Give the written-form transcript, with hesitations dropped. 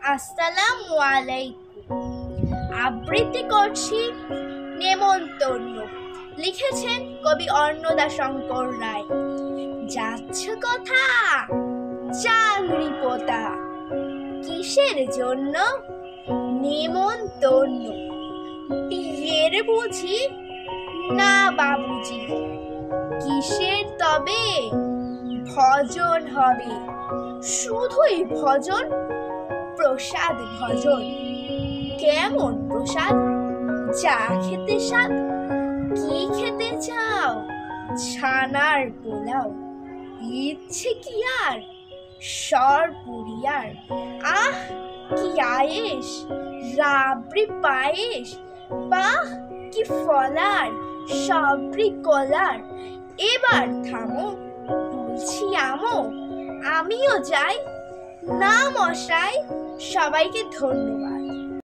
আসসালামু আলাইকুম। আবৃত্তি করছি নেমন্তন্ন। লিখেছেন কবি অন্নদা শঙ্কর রায়। যাচ্ছে কথা চাকরি পোতা, কিসের জন্য নেমন্তন্ন? বিয়ের বুঝি না বাবুজি? কিসের তবে ভজন হবে? শুধুই ভজন, প্রসাদ ভজন। কেমন প্রসাদ? যা খেতে স্বাদ। কি খেতে চাও? ছানার পোলাও। ইচ্ছে কি আর সরপুরিয়ার? আহ কি আয়েশ, রাবড়ি পায়েস। বাহ কি ফলার, সবরি কলার। এবার থামো, বলছি আমো, আমিও যাই। না মশাই, সবাইকে ধন্যবাদ।